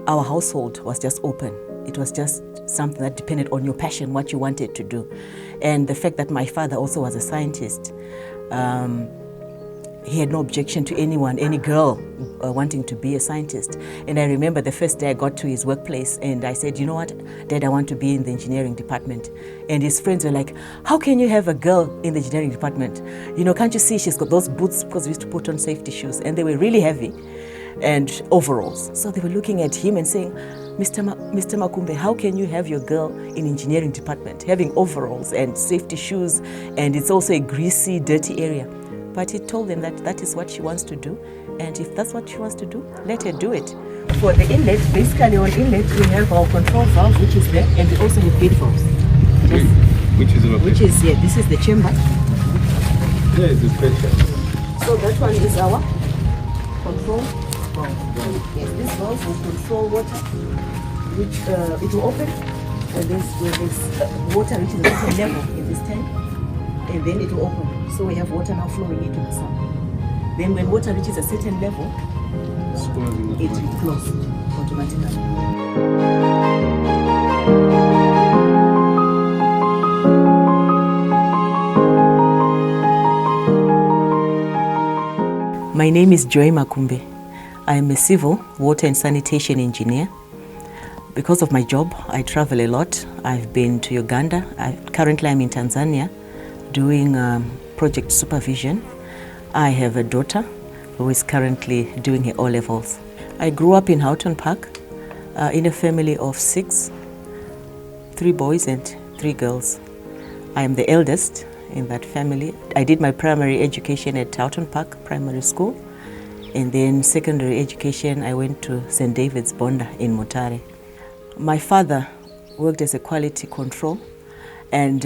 our household was just open. It was just something that depended on your passion, what you wanted to do. And the fact that my father also was a scientist, he had no objection to anyone, any girl wanting to be a scientist. And I remember the first day I got to his workplace and I said, you know what, Dad, I want to be in the engineering department. And his friends were like, how can you have a girl in the engineering department? You know, can't you see she's got those boots, because we used to put on safety shoes and they were really heavy, and overalls. So they were looking at him and saying, Mr. Makumbe, how can you have your girl in engineering department having overalls and safety shoes, and it's also a greasy, dirty area? But he told them that that is what she wants to do, and if that's what she wants to do, let her do it. For the inlet, basically on inlet, we have our control valve, which is there, and we also have gate valves. Which is here. This is the chamber. There is the pressure. So that one is our control valve. Yes, this valve will control water, which it will open when there's water reaches a certain level in this tank, and then it will open. So we have water now flowing into the sun. Then when water reaches a certain level, it will close automatically. My name is Joy Makumbe. I am a civil water and sanitation engineer. Because of my job, I travel a lot. I've been to Uganda. Currently I'm in Tanzania doing project supervision. I have a daughter who is currently doing her O-levels. I grew up in Houghton Park in a family of 6, 3 boys and 3 girls. I am the eldest in that family. I did my primary education at Houghton Park Primary School, and then secondary education I went to St. David's Bonda in Mutare. My father worked as a quality control, and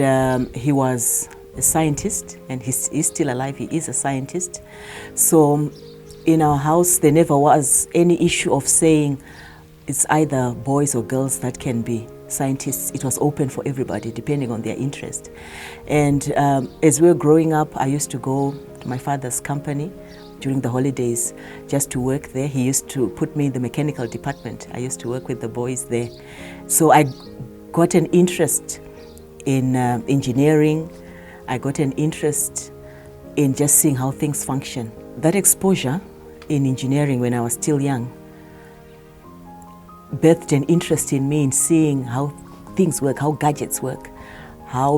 he was a scientist, and he's still alive. He is a scientist. So in our house there never was any issue of saying it's either boys or girls that can be scientists. It was open for everybody depending on their interest. And as we were growing up, I used to go to my father's company during the holidays just to work there. He used to put me in the mechanical department. I used to work with the boys there. So I got an interest in engineering. I got an interest in just seeing how things function. That exposure in engineering when I was still young birthed an interest in me in seeing how things work, how gadgets work.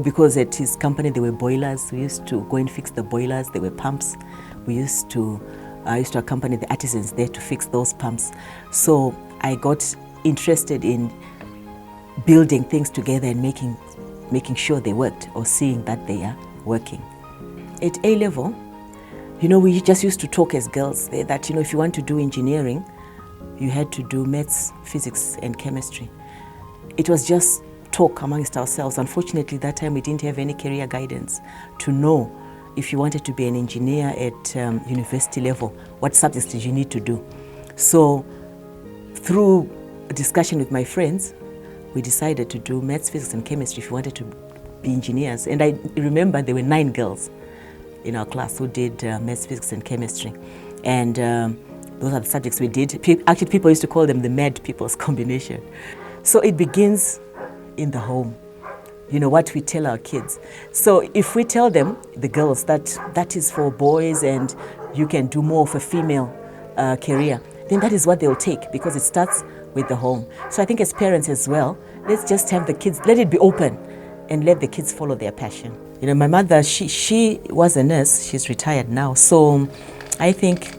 Because at his company there were boilers, we used to go and fix the boilers. There were pumps. I used to accompany the artisans there to fix those pumps. So I got interested in building things together and making sure they worked, or seeing that they are working. At A level, you know, we just used to talk as girls that, you know, if you want to do engineering, you had to do maths, physics and chemistry. It was just talk amongst ourselves. Unfortunately, that time we didn't have any career guidance to know if you wanted to be an engineer at university level, what subjects did you need to do. So through a discussion with my friends, we decided to do maths, physics and chemistry if you wanted to be engineers. And I remember there were 9 girls in our class who did maths, physics and chemistry. And those are the subjects we did. Actually, people used to call them the mad people's combination. So it begins in the home, you know, what we tell our kids. So if we tell them, the girls, that is for boys and you can do more of a female career, then that is what they'll take, because it starts with the home. So I think as parents as well, let's just have the kids, let it be open and let the kids follow their passion. You know, my mother, she was a nurse. She's retired now. So I think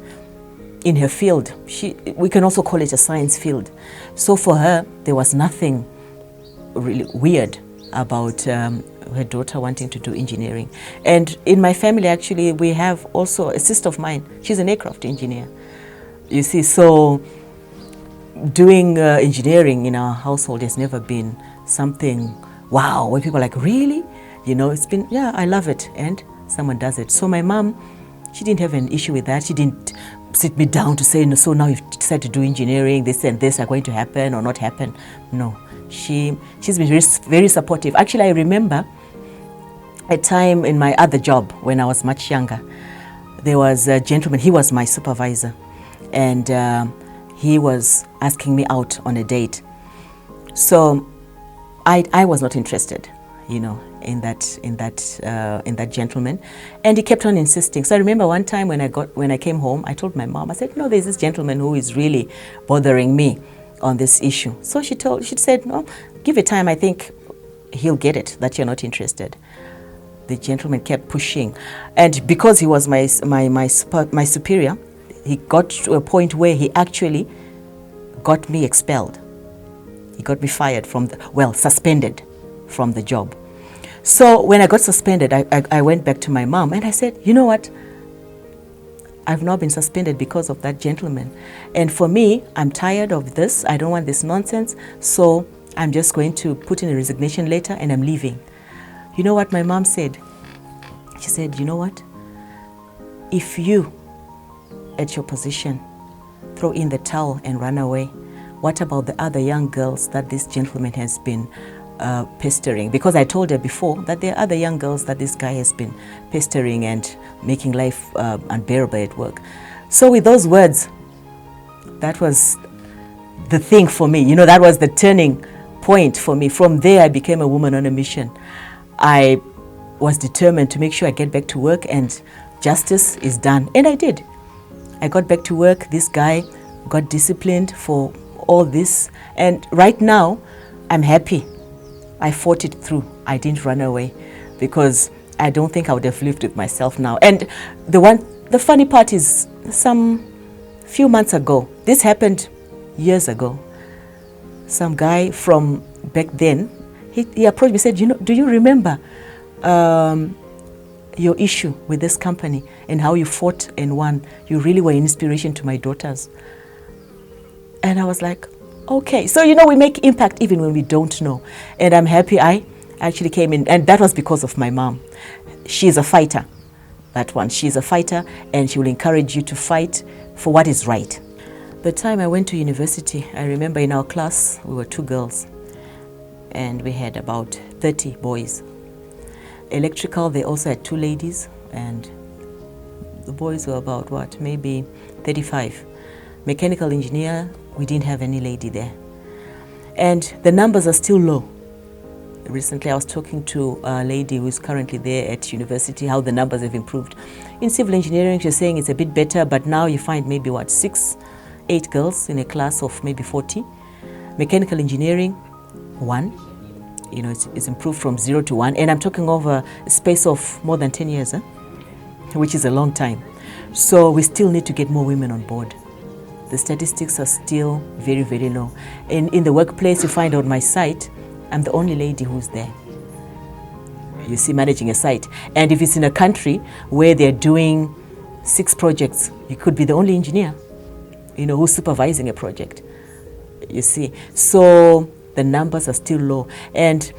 in her field, we can also call it a science field. So for her, there was nothing really weird about her daughter wanting to do engineering. And in my family, actually, we have also a sister of mine. She's an aircraft engineer. You see, so doing engineering in our household has never been something, wow, where people are like, really? You know, it's been, yeah, I love it, and someone does it. So my mom, she didn't have an issue with that. She didn't sit me down to say, no, so now you've decided to do engineering, this and this are going to happen or not happen. No, she's been very, very supportive. Actually, I remember a time in my other job when I was much younger, there was a gentleman, he was my supervisor, and he was asking me out on a date. So I was not interested, you know, in that gentleman, and he kept on insisting. So I remember one time when I came home, I told my mom, I said, no, there's this gentleman who is really bothering me on this issue. So she said, no, give it time, I think he'll get it that you're not interested. The gentleman kept pushing, and because he was my superior, he got to a point where he actually got me expelled. He got me fired from suspended from the job. So when I got suspended, I went back to my mom and I said, you know what? I've now been suspended because of that gentleman. And for me, I'm tired of this. I don't want this nonsense. So I'm just going to put in a resignation letter and I'm leaving. You know what my mom said? She said, you know what? If you, at your position, throw in the towel and run away, what about the other young girls that this gentleman has been pestering? Because I told her before that there are other young girls that this guy has been pestering and making life unbearable at work. So with those words, that was the thing for me. You know, that was the turning point for me. From there, I became a woman on a mission. I was determined to make sure I get back to work and justice is done. And I did. I got back to work. This guy got disciplined for all this. And right now, I'm happy. I fought it through. I didn't run away because I don't think I would have lived with myself now. And the funny part is, some few months ago, this happened years ago, some guy from back then, he approached me and said, you know, do you remember your issue with this company and how you fought and won? You really were an inspiration to my daughters. And I was like, okay. So, you know, we make impact even when we don't know. And I'm happy I actually came in. And that was because of my mom. She's a fighter, that one. She's a fighter, and she will encourage you to fight for what is right. The time I went to university, I remember in our class, we were 2 girls. And we had about 30 boys. Electrical, they also had 2 ladies. And the boys were about, what, maybe 35. Mechanical engineer, we didn't have any lady there. And the numbers are still low. Recently, I was talking to a lady who is currently there at university, how the numbers have improved. In civil engineering, she's saying it's a bit better, but now you find maybe, what, 6, 8 girls in a class of maybe 40. Mechanical engineering, 1. You know, it's improved from 0 to 1. And I'm talking over a space of more than 10 years, which is a long time. So we still need to get more women on board. The statistics are still very, very low. In the workplace, you find on my site, I'm the only lady who's there. You see, managing a site. And if it's in a country where they're doing 6 projects, you could be the only engineer, you know, who's supervising a project. You see, so the numbers are still low. And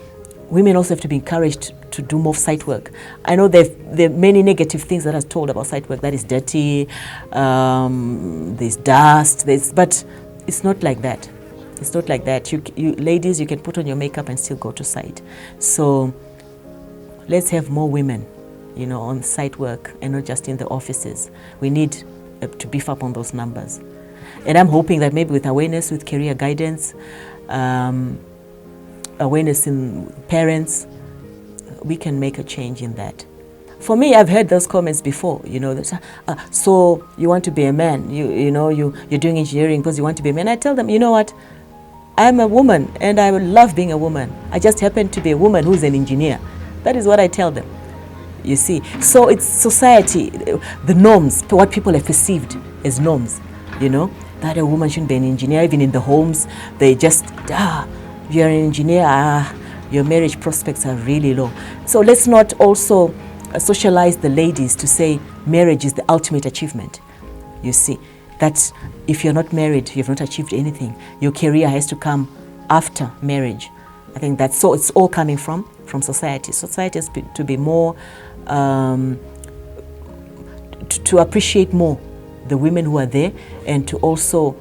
women also have to be encouraged to do more site work. I know there are many negative things that are told about site work, that is dirty, there's dust, but it's not like that. It's not like that. You ladies, you can put on your makeup and still go to site. So let's have more women, you know, on site work and not just in the offices. We need to beef up on those numbers. And I'm hoping that maybe with awareness, with career guidance, awareness in parents, we can make a change in that. For me, I've heard those comments before, you know, so you want to be a man, you're doing engineering because you want to be a man. I tell them, you know what, I'm a woman and I love being a woman. I just happen to be a woman who's an engineer. That is what I tell them, you see. So it's society, the norms, what people have perceived as norms, you know, that a woman shouldn't be an engineer. Even in the homes, they just, you're an engineer, your marriage prospects are really low. So let's not also socialize the ladies to say marriage is the ultimate achievement. You see, that if you're not married, you've not achieved anything. Your career has to come after marriage. I think that's so. It's all coming from society. Society has to be more, to appreciate more the women who are there, and to also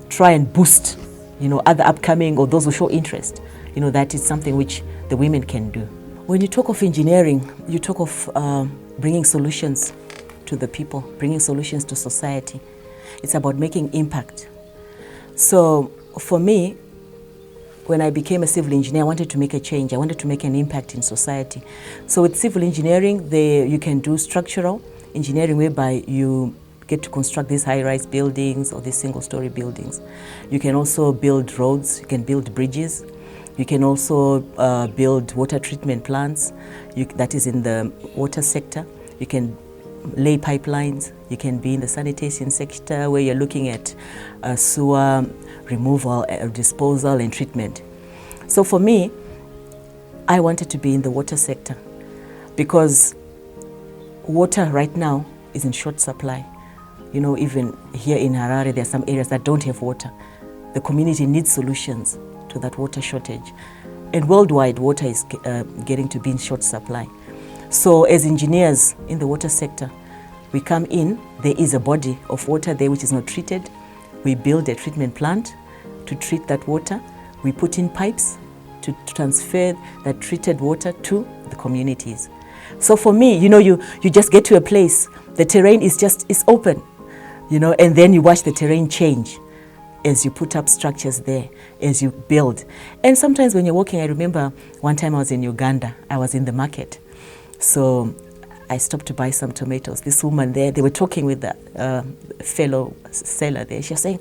try and boost, you know, other upcoming or those who show interest. You know, that is something which the women can do. When you talk of engineering, you talk of bringing solutions to the people, bringing solutions to society. It's about making impact. So for me, when I became a civil engineer, I wanted to make a change. I wanted to make an impact in society. So with civil engineering, you can do structural engineering, whereby you get to construct these high-rise buildings or these single-story buildings. You can also build roads, you can build bridges, you can also build water treatment plants, that is in the water sector. You can lay pipelines, you can be in the sanitation sector where you're looking at sewer removal, disposal and treatment. So for me, I wanted to be in the water sector because water right now is in short supply. You know, even here in Harare, there are some areas that don't have water. The community needs solutions to that water shortage. And worldwide, water is getting to be in short supply. So as engineers in the water sector, we come in, there is a body of water there which is not treated. We build a treatment plant to treat that water. We put in pipes to transfer that treated water to the communities. So for me, you know, you just get to a place, the terrain is open, you know, and then you watch the terrain change as you put up structures there, as you build. And sometimes when you're walking, I remember one time I was in Uganda, I was in the market. So I stopped to buy some tomatoes. This woman there, they were talking with the fellow seller there. She was saying,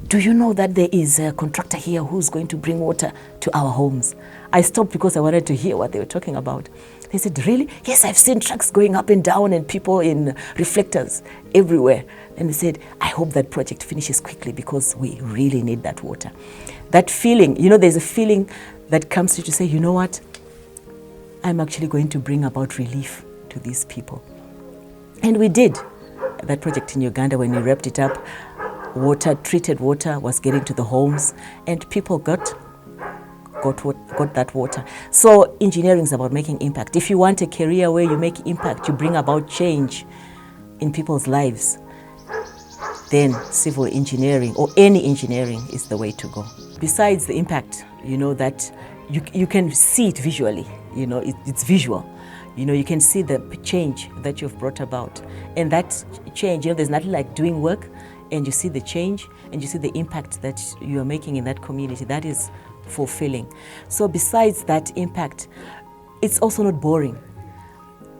do you know that there is a contractor here who's going to bring water to our homes? I stopped because I wanted to hear what they were talking about. They said, really? Yes, I've seen trucks going up and down and people in reflectors everywhere. And they said, I hope that project finishes quickly because we really need that water. That feeling, you know, there's a feeling that comes to you to say, you know what? I'm actually going to bring about relief to these people. And we did. That project in Uganda, when we wrapped it up, water, treated water was getting to the homes and people got that water. So engineering is about making impact. If you want a career where you make impact, you bring about change in people's lives, then civil engineering or any engineering is the way to go. Besides the impact, you know, that you can see it visually, you know, it's visual. You know, you can see the change that you've brought about. And that change, you know, there's nothing like doing work and you see the change and you see the impact that you are making in that community. That is fulfilling. So besides that impact, it's also not boring.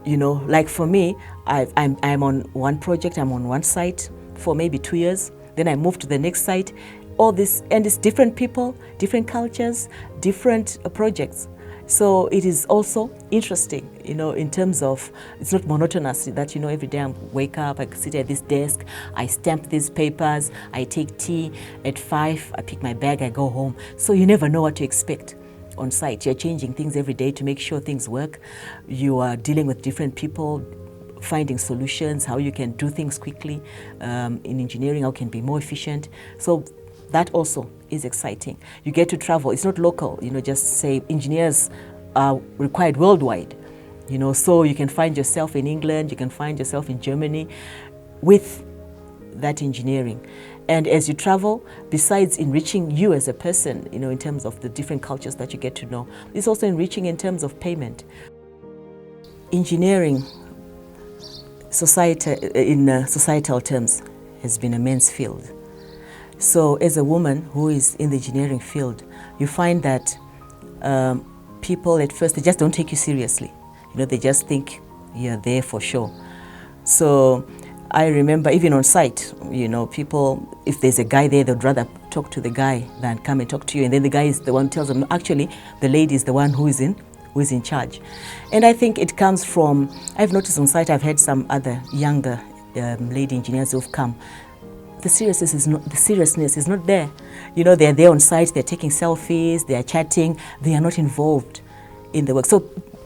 You know, like for me, I'm on one project, I'm on one site for maybe 2 years, then I move to the next site, all this, and it's different people, different cultures, different projects. So it is also interesting, you know, in terms of, it's not monotonous that, you know, every day I wake up, I sit at this desk, I stamp these papers, I take tea, at 5, I pick my bag, I go home. So you never know what to expect on site. You're changing things every day to make sure things work. You are dealing with different people, finding solutions, how you can do things quickly. In engineering, how you can be more efficient. So that also is exciting. You get to travel. It's not local, you know, just say engineers are required worldwide, you know, so you can find yourself in England, you can find yourself in Germany with that engineering. And as you travel, besides enriching you as a person, you know, in terms of the different cultures that you get to know, it's also enriching in terms of payment. Engineering, in societal terms, has been a men's field. So as a woman who is in the engineering field, you find that people at first, they just don't take you seriously. You know, they just think you're there for show. So I remember even on site, you know, people, if there's a guy there, they'd rather talk to the guy than come and talk to you. And then the guy is the one who tells them, no, actually, the lady is the one who is in charge. And I think it comes from, I've noticed on site, I've had some other younger lady engineers who've come. The seriousness is not there. You know, they're there on site, they're taking selfies, they're chatting, they are not involved in the work. So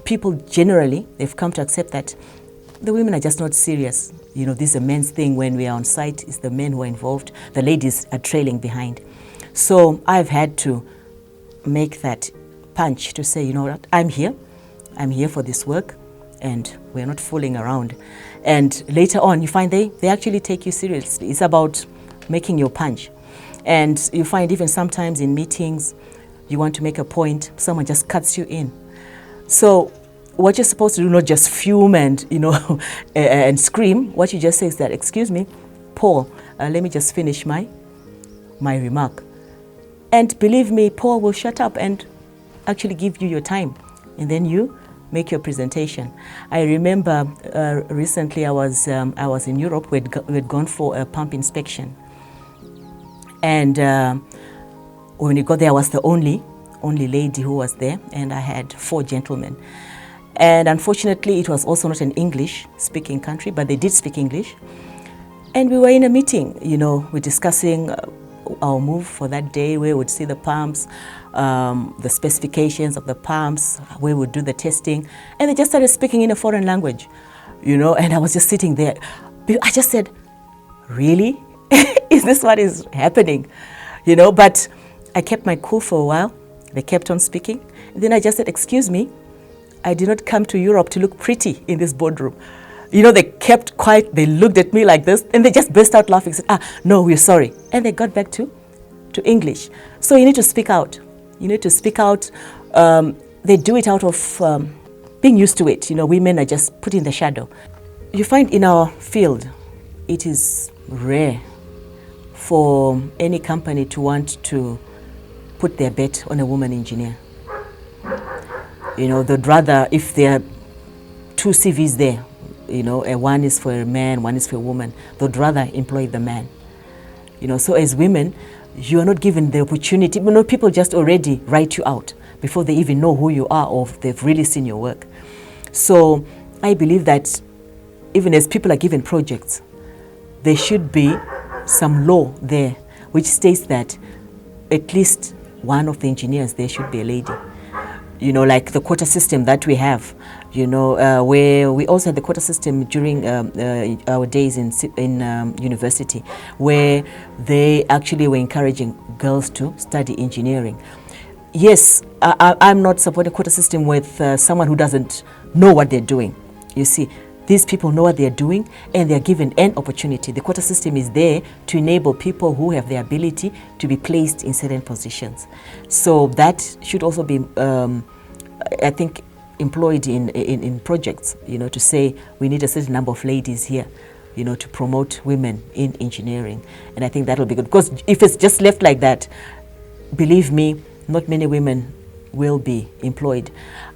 people generally, they've come to accept that the women are just not serious. You know, this is a men's thing. When we are on site, it's the men who are involved. The ladies are trailing behind. So I've had to make that punch to say, you know what, I'm here for this work and we're not fooling around. And later on, you find they actually take you seriously. It's about making your punch. And you find even sometimes in meetings, you want to make a point, someone just cuts you in. So what you're supposed to do, not just fume and, you know, and scream, what you just say is that, excuse me, Paul, let me just finish my remark. And believe me, Paul will shut up and actually give you your time, and then you make your presentation. I remember recently I was in Europe. We had gone for a pump inspection, and when we got there, I was the only lady who was there, and I had 4 gentlemen. And unfortunately, it was also not an English-speaking country, but they did speak English. And we were in a meeting, you know, we're discussing our move for that day, where we would see the pumps, the specifications of the pumps, where we would do the testing. And they just started speaking in a foreign language, you know, and I was just sitting there. I just said, really? Is this what is happening? You know, but I kept my cool for a while. They kept on speaking. And then I just said, excuse me, I did not come to Europe to look pretty in this boardroom. You know, they kept quiet, they looked at me like this, and they just burst out laughing, said, no, we're sorry. And they got back to English. So you need to speak out. You need to speak out. They do it out of being used to it. You know, women are just put in the shadow. You find in our field, it is rare for any company to want to put their bet on a woman engineer. You know, they'd rather, if there are 2 CVs there, you know, one is for a man, one is for a woman, they'd rather employ the man. You know, so as women, you are not given the opportunity. You know, people just already write you out before they even know who you are or if they've really seen your work. So I believe that even as people are given projects, there should be some law there which states that at least one of the engineers there should be a lady. You know, like the quota system that we have, you know, where we also had the quota system during our days in university, where they actually were encouraging girls to study engineering. Yes, I'm not supporting a quota system with someone who doesn't know what they're doing. You see, these people know what they're doing and they're given an opportunity. The quota system is there to enable people who have the ability to be placed in certain positions. So that should also be, I think, employed in projects, you know, to say we need a certain number of ladies here, you know, to promote women in engineering. And I think that'll be good, because if it's just left like that, believe me, not many women will be employed.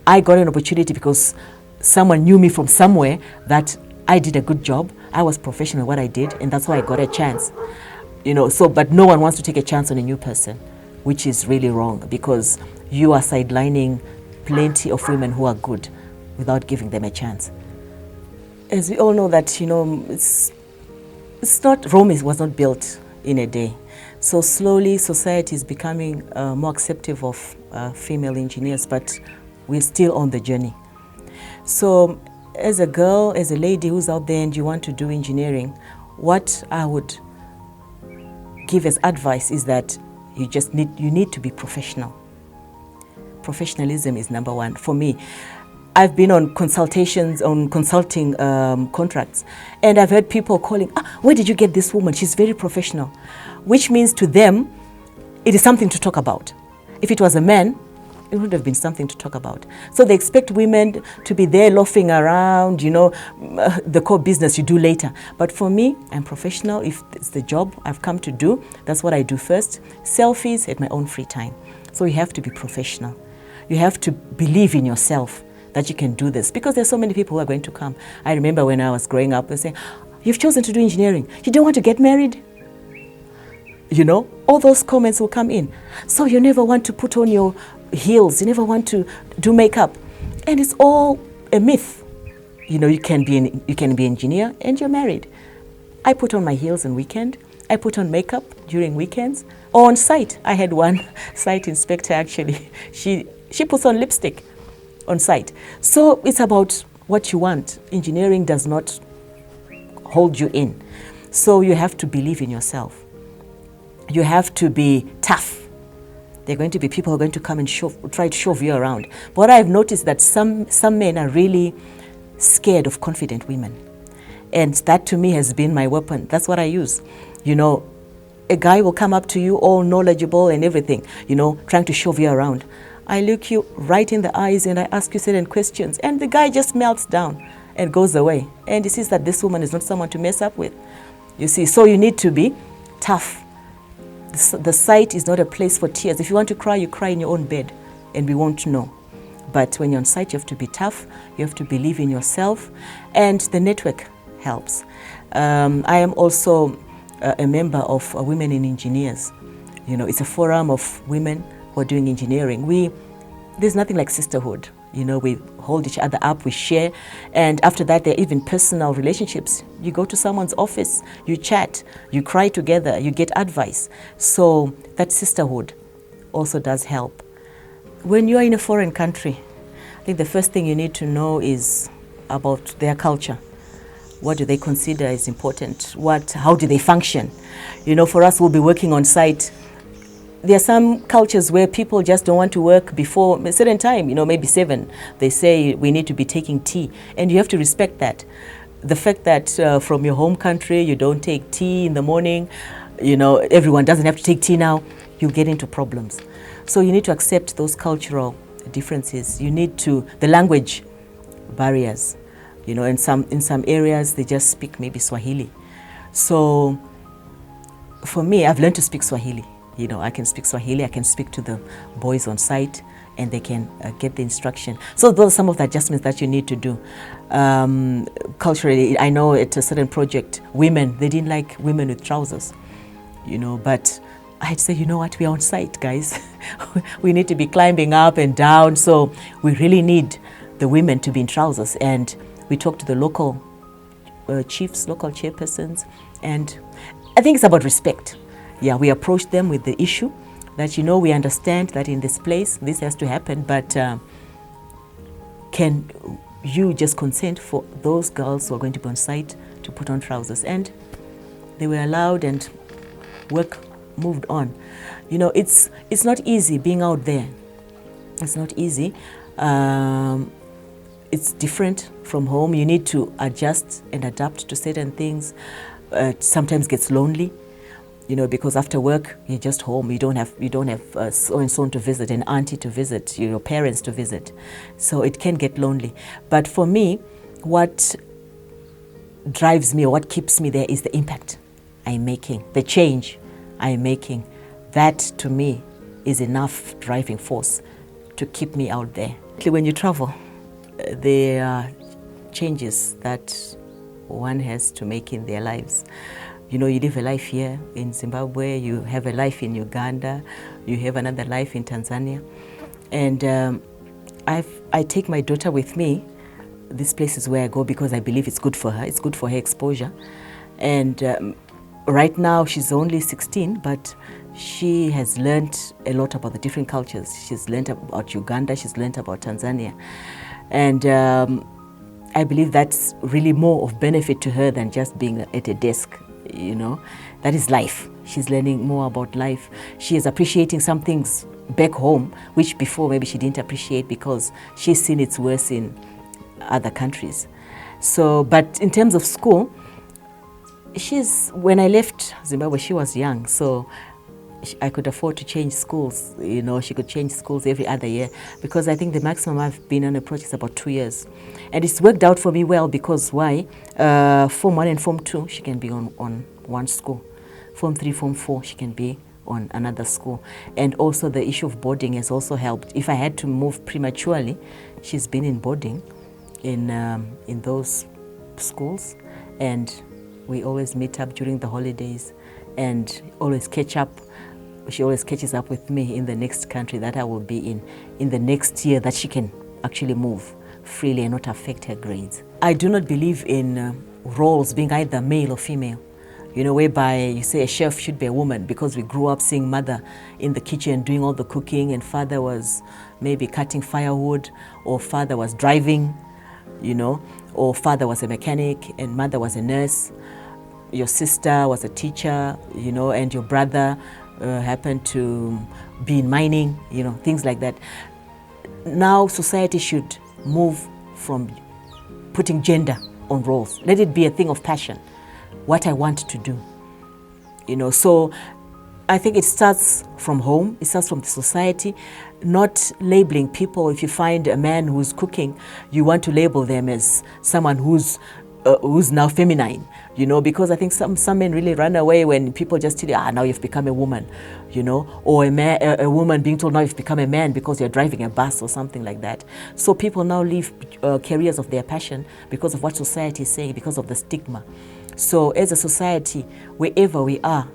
I got an opportunity because someone knew me from somewhere that I did a good job. I was professional at what I did, and that's why I got a chance. You know, so, but no one wants to take a chance on a new person, which is really wrong, because you are sidelining plenty of women who are good without giving them a chance. As we all know that, you know, it's not, Rome was not built in a day. So slowly society is becoming more accepting of female engineers, but we're still on the journey. So as a girl, as a lady who's out there and you want to do engineering, what I would give as advice is that you need to be professional. Professionalism is number one. For me, I've been on consulting contracts, and I've heard people calling, where did you get this woman? She's very professional, which means to them, it is something to talk about. If it was a man, it would have been something to talk about. So they expect women to be there loafing around, you know, the core business you do later. But for me, I'm professional. If it's the job I've come to do, that's what I do first. Selfies at my own free time. So you have to be professional. You have to believe in yourself that you can do this, because there's so many people who are going to come. I remember when I was growing up, they say, you've chosen to do engineering. You don't want to get married? You know, all those comments will come in. So you never want to put on your heels, you never want to do makeup. And it's all a myth. You know, you can be an engineer and you're married. I put on my heels on weekend. I put on makeup during weekends or on site. I had one site inspector actually. She puts on lipstick on site. So it's about what you want. Engineering does not hold you in. So you have to believe in yourself. You have to be tough. There are going to be people who are going to come and try to shove you around. But what I've noticed that some men are really scared of confident women. And that to me has been my weapon. That's what I use. You know, a guy will come up to you all knowledgeable and everything, you know, trying to shove you around. I look you right in the eyes and I ask you certain questions, and the guy just melts down and goes away. And he sees that this woman is not someone to mess up with. You see, so you need to be tough. The site is not a place for tears. If you want to cry, you cry in your own bed and we won't know. But when you're on site, you have to be tough, you have to believe in yourself, and the network helps. I am also a member of Women in Engineers. You know, it's a forum of women who are doing engineering. There's nothing like sisterhood. You know, we hold each other up, we share, and after that there are even personal relationships. You go to someone's office, you chat, you cry together, you get advice. So that sisterhood also does help. When you are in a foreign country, I think the first thing you need to know is about their culture. What do they consider is important? How do they function? You know, for us, we'll be working on site. There are some cultures where people just don't want to work before a certain time, you know, maybe 7. They say we need to be taking tea, and you have to respect that. The fact that from your home country you don't take tea in the morning, you know, everyone doesn't have to take tea now, you get into problems. So you need to accept those cultural differences. You need to, the language barriers, you know, in some areas they just speak maybe Swahili. So for me, I've learned to speak Swahili. You know, I can speak Swahili, I can speak to the boys on site, and they can get the instruction. So those are some of the adjustments that you need to do. Culturally, I know at a certain project, they didn't like women with trousers, you know, but I'd say, you know what, we're on site, guys. We need to be climbing up and down, so we really need the women to be in trousers. And we talk to the local chiefs, local chairpersons, and I think it's about respect. Yeah, we approach them with the issue that, you know, we understand that in this place this has to happen, but can you just consent for those girls who are going to be on site to put on trousers? And they were allowed, and work moved on. You know, it's not easy being out there. It's not easy. It's different from home. You need to adjust and adapt to certain things. It sometimes gets lonely. You know, because after work you're just home. You don't have so and so to visit, an auntie to visit, your parents to visit. So it can get lonely. But for me, what drives me or what keeps me there is the impact I'm making, the change I'm making. That to me is enough driving force to keep me out there. When you travel, there are changes that one has to make in their lives. You know, you live a life here in Zimbabwe, you have a life in Uganda, you have another life in Tanzania. And I take my daughter with me. This place is where I go because I believe it's good for her. It's good for her exposure. And right now she's only 16, but she has learned a lot about the different cultures. She's learned about Uganda, she's learned about Tanzania. And I believe that's really more of benefit to her than just being at a desk. You know, that is life. She's learning more about life. She is appreciating some things back home, which before maybe she didn't appreciate because she's seen it's worse in other countries. So, but in terms of school, when I left Zimbabwe, she was young, so I could afford to change schools. You know, she could change schools every other year because I think the maximum I've been on a project is about 2 years. And it's worked out for me well because why? Form 1 and Form 2, she can be on one school. Form 3, Form 4, she can be on another school. And also the issue of boarding has also helped. If I had to move prematurely, she's been in boarding in those schools. And we always meet up during the holidays and always catch up. She always catches up with me in the next country that I will be in the next year, that she can actually move freely and not affect her grades. I do not believe in roles being either male or female, you know, whereby you say a chef should be a woman because we grew up seeing mother in the kitchen doing all the cooking and father was maybe cutting firewood, or father was driving, you know, or father was a mechanic and mother was a nurse. Your sister was a teacher, you know, and your brother happened to be in mining, you know, things like that. Now society should move from putting gender on roles. Let it be a thing of passion, what I want to do, you know. So I think it starts from home, it starts from the society, not labeling people. If you find a man who's cooking, you want to label them as someone who's who's now feminine, you know, because I think some men really run away when people just tell you, now you've become a woman, you know, or a woman being told now you've become a man because you're driving a bus or something like that. So people now leave careers of their passion because of what society is saying, because of the stigma. So as a society, wherever we are,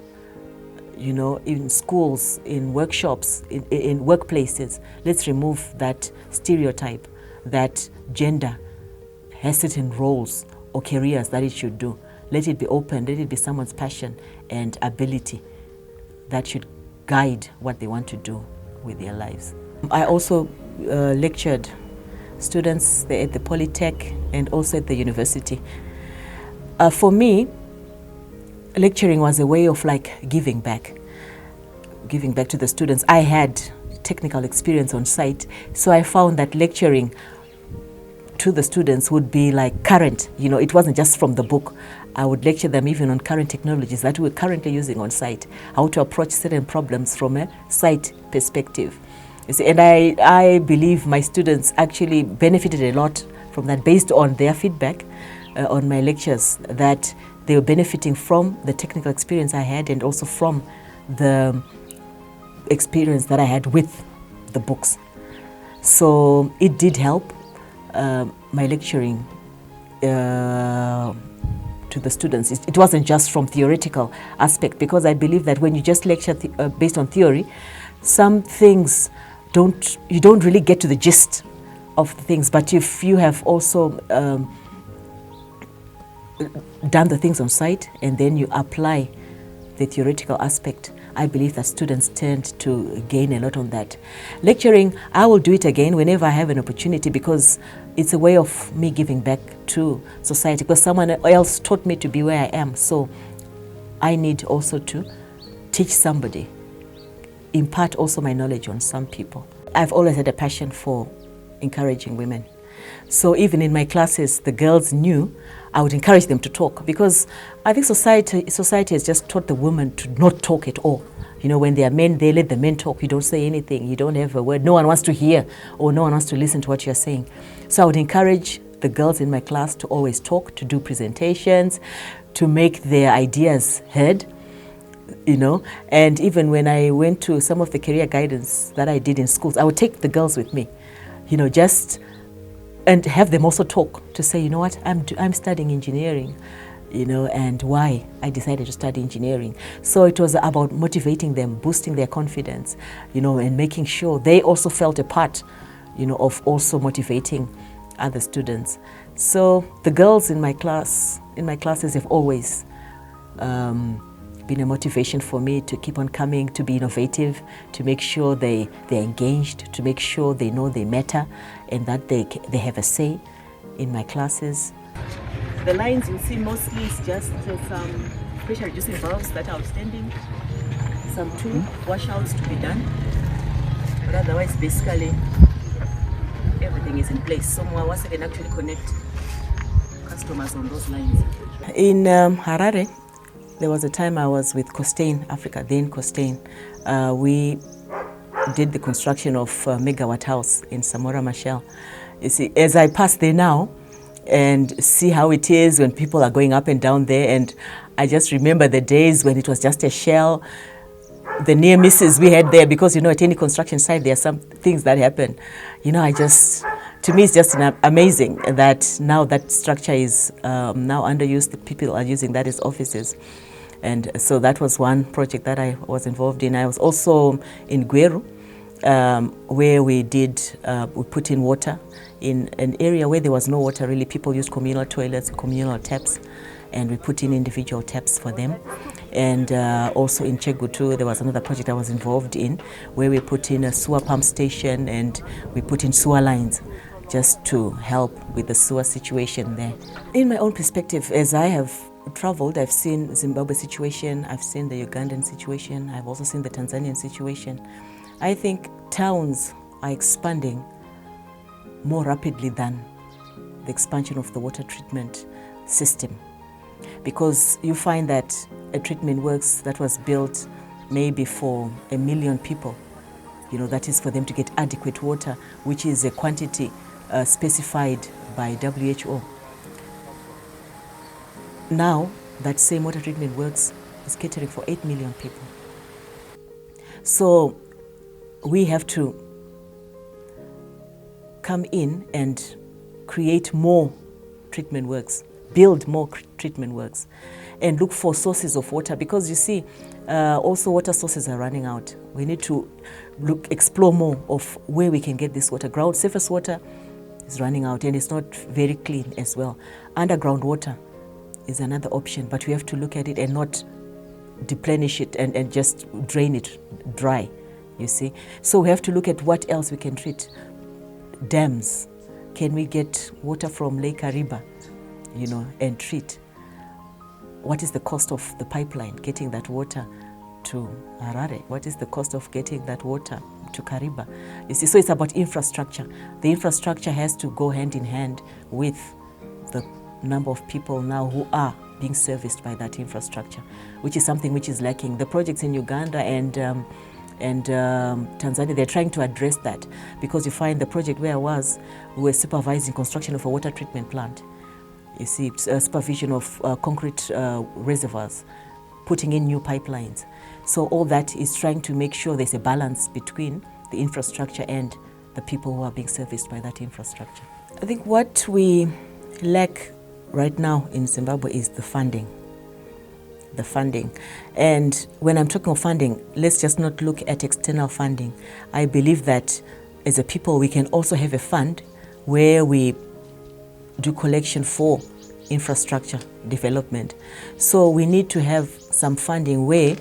you know, in schools, in workshops, in workplaces, let's remove that stereotype that gender has certain roles or careers that it should do. Let it be open, let it be someone's passion and ability that should guide what they want to do with their lives. I also lectured students at the Polytech and also at the university. For me, lecturing was a way of like giving back to the students. I had technical experience on site, so I found that lecturing to the students would be like current, you know, it wasn't just from the book. I would lecture them even on current technologies that we're currently using on site, how to approach certain problems from a site perspective. You see, and I believe my students actually benefited a lot from that based on their feedback on my lectures, that they were benefiting from the technical experience I had and also from the experience that I had with the books. So it did help. My lecturing to the students. It wasn't just from theoretical aspect, because I believe that when you just lecture based on theory, some things you don't really get to the gist of the things. But if you have also done the things on site and then you apply the theoretical aspect, I believe that students tend to gain a lot on that. Lecturing, I will do it again whenever I have an opportunity, because it's a way of me giving back to society, because someone else taught me to be where I am. So I need also to teach somebody, impart also my knowledge on some people. I've always had a passion for encouraging women. So even in my classes, the girls knew I would encourage them to talk, because I think society has just taught the women to not talk at all. You know, when they are men, they let the men talk. You don't say anything. You don't have a word. No one wants to hear, or no one wants to listen to what you're saying. So I would encourage the girls in my class to always talk, to do presentations, to make their ideas heard, you know. And even when I went to some of the career guidance that I did in schools, I would take the girls with me, you know, and have them also talk, to say, you know what, I'm studying engineering, you know, and why I decided to study engineering. So it was about motivating them, boosting their confidence, you know, and making sure they also felt a part, you know, of also motivating other students. So the girls in my classes have always been a motivation for me to keep on coming, to be innovative, to make sure they're engaged, to make sure they know they matter and that they have a say in my classes. The lines you see mostly is just some pressure reducing valves that are outstanding, some two washouts to be done, but otherwise basically everything is in place. So once I can actually connect customers on those lines. In Harare, there was a time I was with Costain Africa, then Costain. We did the construction of Megawatt House in Samora Machel. You see, as I pass there now and see how it is when people are going up and down there, and I just remember the days when it was just a shell, the near misses we had there, because, you know, at any construction site there are some things that happen. You know, to me it's just amazing that now that structure is now underused. The people are using that as offices. And so that was one project that I was involved in. I was also in Gweru, where we put in water in an area where there was no water really. People used communal toilets, communal taps, and we put in individual taps for them. And also in Chegutu, there was another project I was involved in where we put in a sewer pump station and we put in sewer lines just to help with the sewer situation there. In my own perspective, as I have traveled, I've seen Zimbabwe situation, I've seen the Ugandan situation, I've also seen the Tanzanian situation. I think towns are expanding more rapidly than the expansion of the water treatment system, because you find that a treatment works that was built maybe for 1 million people, you know, that is for them to get adequate water, which is a quantity specified by WHO. now that same water treatment works is catering for 8 million people. So we have to come in and create more treatment works, build more treatment works, and look for sources of water, because you see, also water sources are running out. We need to explore more of where we can get this water. Ground surface water is running out and it's not very clean as well. Underground water is another option, but we have to look at it and not deplenish it and just drain it dry, you see. So we have to look at what else we can treat. Dams. Can we get water from Lake Kariba, you know, and treat? What is the cost of the pipeline, getting that water to Harare? What is the cost of getting that water to Kariba? You see, so it's about infrastructure. The infrastructure has to go hand in hand with the number of people now who are being serviced by that infrastructure, which is something which is lacking. The projects in Uganda and Tanzania, they're trying to address that, because you find the project where I was, we were supervising construction of a water treatment plant. You see, supervision of concrete reservoirs, putting in new pipelines. So all that is trying to make sure there's a balance between the infrastructure and the people who are being serviced by that infrastructure. I think what we lack right now in Zimbabwe is the funding. The funding. And when I'm talking of funding, let's just not look at external funding. I believe that as a people, we can also have a fund where we do collection for infrastructure development. So we need to have some funding where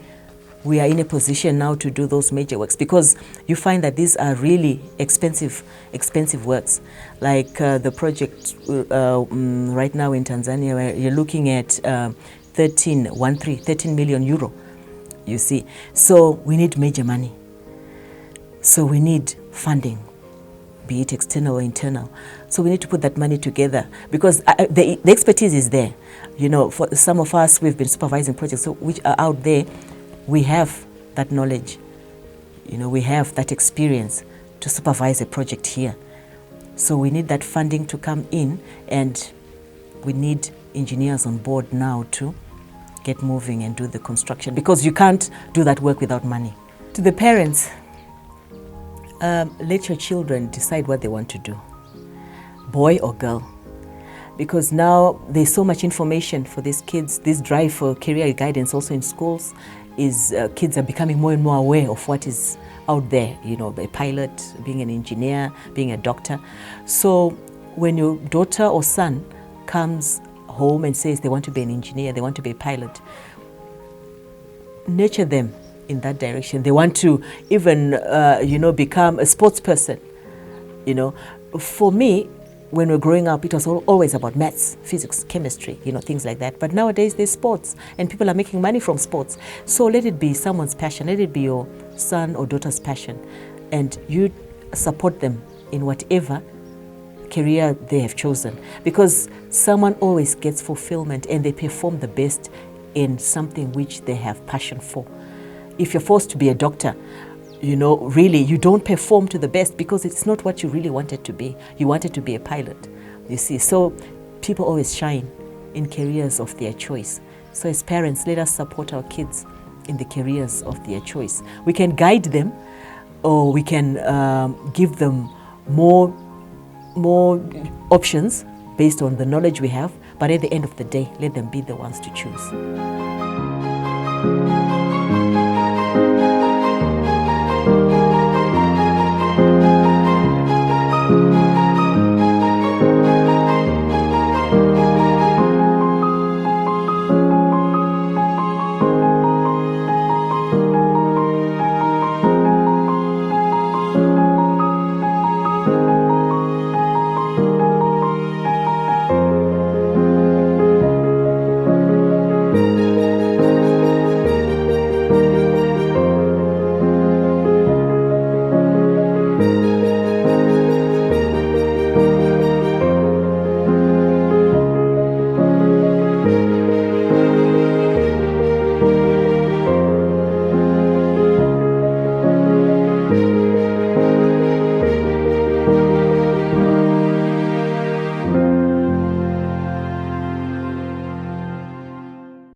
we are in a position now to do those major works, because you find that these are really expensive works. Like the project right now in Tanzania, where you're looking at 13 million euro, you see. So we need major money. So we need funding, be it external or internal. So we need to put that money together, because the expertise is there. You know, for some of us, we've been supervising projects which are out there. We have that knowledge. You know, we have that experience to supervise a project here. So we need that funding to come in, and we need engineers on board now to get moving and do the construction, because you can't do that work without money. To the parents, let your children decide what they want to do, boy or girl, because now there's so much information for these kids. This drive for career guidance also in schools is kids are becoming more and more aware of what is out there, you know, a pilot, being an engineer, being a doctor. So when your daughter or son comes home and says they want to be an engineer, they want to be a pilot, nurture them in that direction. They want to even, you know, become a sports person. You know, for me, when we were growing up, it was always about maths, physics, chemistry, you know, things like that. But nowadays there's sports, and people are making money from sports. So let it be someone's passion, let it be your son or daughter's passion, and you support them in whatever career they have chosen, because someone always gets fulfillment and they perform the best in something which they have passion for. If you're forced to be a doctor, you know, really, you don't perform to the best because it's not what you really wanted to be. You wanted to be a pilot, you see. So people always shine in careers of their choice. So as parents, let us support our kids in the careers of their choice. We can guide them, or we can give them more options based on the knowledge we have. But at the end of the day, let them be the ones to choose.